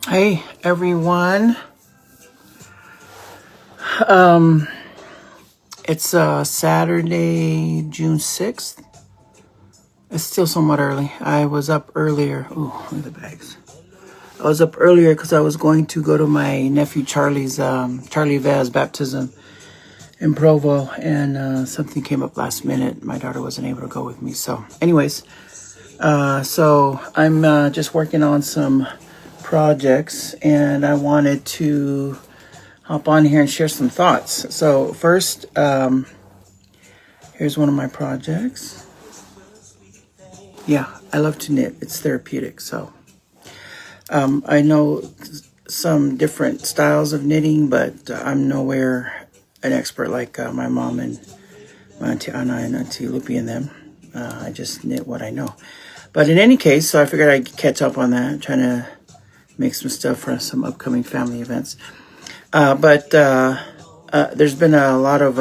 Hey everyone. Um it's Saturday, June 6th. It's still somewhat early. I was up earlier. Ooh, look at the bags. I was up earlier because I was going to go to my nephew Charlie's Charlie Vaz baptism in Provo, and something came up last minute. My daughter wasn't able to go with me. So anyways, so I'm just working on some projects, and I wanted to hop on here and share some thoughts. So first, here's one of my projects. Yeah, I love to knit. It's therapeutic. So I know some different styles of knitting, but I'm nowhere an expert like my mom and my Auntie Anna and Auntie Lupi and them. I just knit what I know. But in any case, so I figured I'd catch up on that, trying to make some stuff for some upcoming family events. But there's been a lot of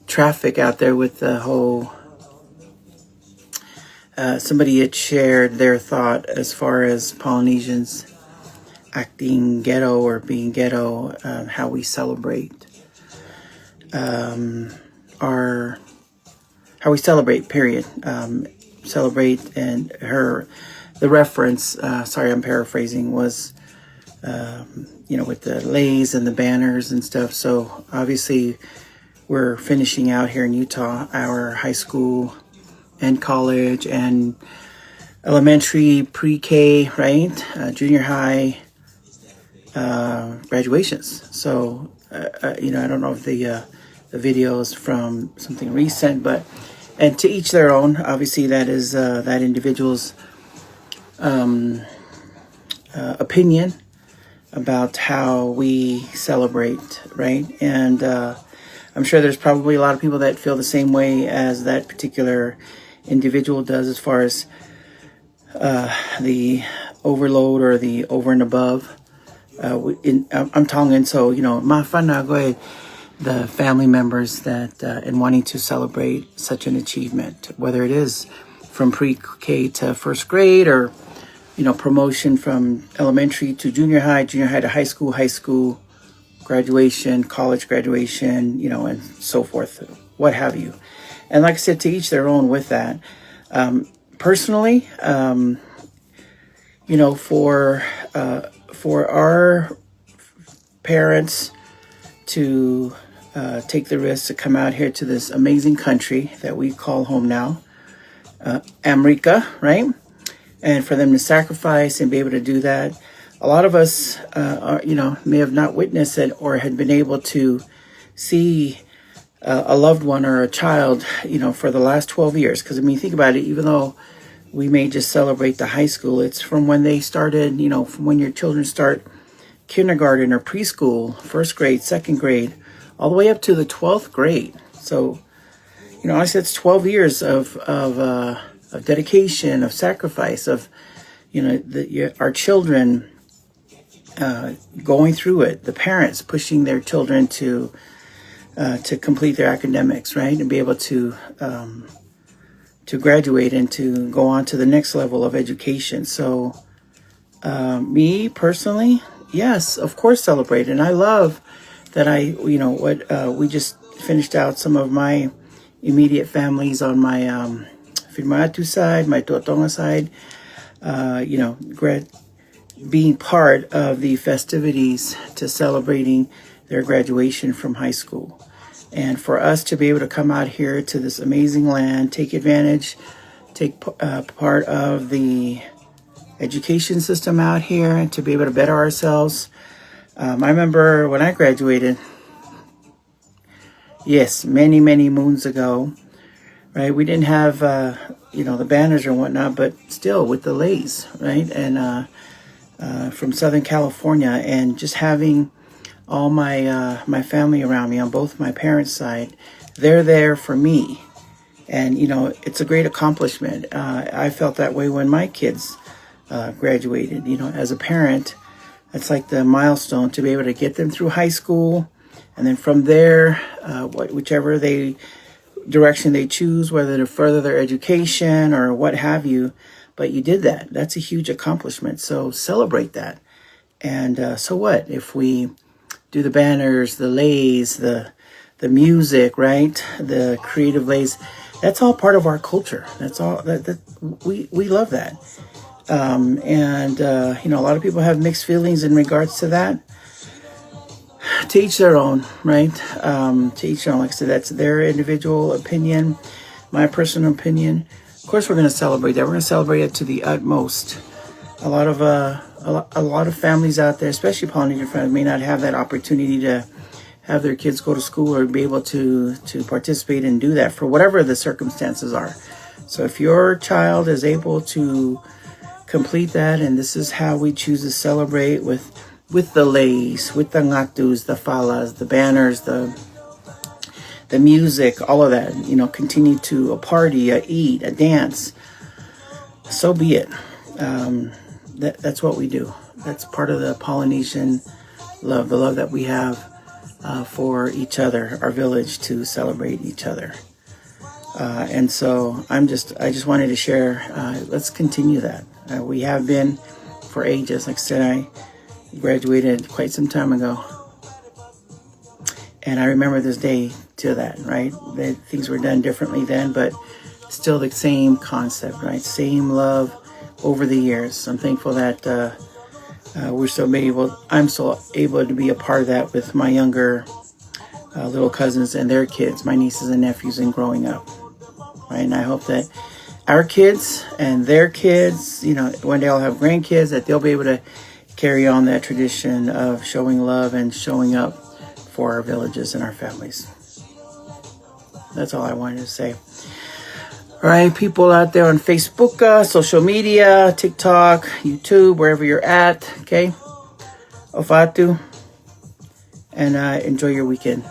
traffic out there with the whole. Somebody had shared their thought as far as Polynesians acting ghetto or being ghetto, how we celebrate period. Celebrate, and the reference, sorry, I'm paraphrasing, was, with the leis and the banners and stuff. So obviously we're finishing out here in Utah our high school and college and elementary, pre-K, right? Junior high graduations. So, I don't know if the video is from something recent, and to each their own. Obviously, that is that individual's opinion about how we celebrate, right? And I'm sure there's probably a lot of people that feel the same way as that particular individual does, as far as the overload or the over and above. I'm Tongan, so mafana go ahead. The family members that and wanting to celebrate such an achievement, whether it is from pre-K to first grade, or promotion from elementary to junior high to high school graduation, college graduation, and so forth, what have you. And like I said, to each their own with that. Personally, for our parents to take the risk to come out here to this amazing country that we call home now, America, right? And for them to sacrifice and be able to do that. A lot of us, may have not witnessed it or had been able to see a loved one or a child, for the last 12 years. Because, think about it, even though we may just celebrate the high school, it's from when they started, from when your children start kindergarten or preschool, first grade, second grade, all the way up to the 12th grade. So, I said it's 12 years of dedication, of sacrifice, of, our children going through it, the parents pushing their children to complete their academics, right, and be able to graduate and to go on to the next level of education. So, me personally, yes, of course, celebrate, and I love that we just finished out some of my immediate families on my Firmaatu side, my Totonga side, being part of the festivities to celebrating their graduation from high school. And for us to be able to come out here to this amazing land, take advantage, take part of the education system out here, and to be able to better ourselves. I remember when I graduated, yes, many, many moons ago, right? We didn't have, the banners or whatnot, but still with the leis, right? And from Southern California, and just having all my family around me on both my parents' side, they're there for me. And, it's a great accomplishment. I felt that way when my kids graduated. As a parent, it's like the milestone to be able to get them through high school. And then from there, whichever direction they choose, whether to further their education or what have you. but you did that. That's a huge accomplishment. So celebrate that. And so what if we do the banners, the lays, the music, right? The creative lays. That's all part of our culture. That's all that we love that. You know, a lot of people have mixed feelings in regards to that. To each their own, right? To each their own. Like I said, that's their individual opinion. My personal opinion. Of course, we're going to celebrate that. We're going to celebrate it to the utmost. A lot of families out there, especially Polynesian families, may not have that opportunity to have their kids go to school or be able to participate and do that for whatever the circumstances are. So if your child is able to complete that, and this is how we choose to celebrate with the lays, with the ngatus, the falas, the banners, the music, all of that, you know, continue to a party, a eat, a dance, so be it. That's what we do. That's part of the Polynesian love, the love that we have for each other, our village, to celebrate each other. And so I just wanted to share, let's continue that. We have been for ages. Like I said, I graduated quite some time ago. And I remember this day to that, right? That things were done differently then, but still the same concept, right? Same love over the years. I'm thankful that I'm still able to be a part of that with my younger little cousins and their kids, my nieces and nephews, and growing up, right? And I hope that our kids and their kids, you know, one day I'll have grandkids, that they'll be able to carry on that tradition of showing love and showing up for our villages and our families. That's all I wanted to say. All right, people out there on Facebook, social media, TikTok, YouTube, wherever you're at, okay? Ofatu, and enjoy your weekend.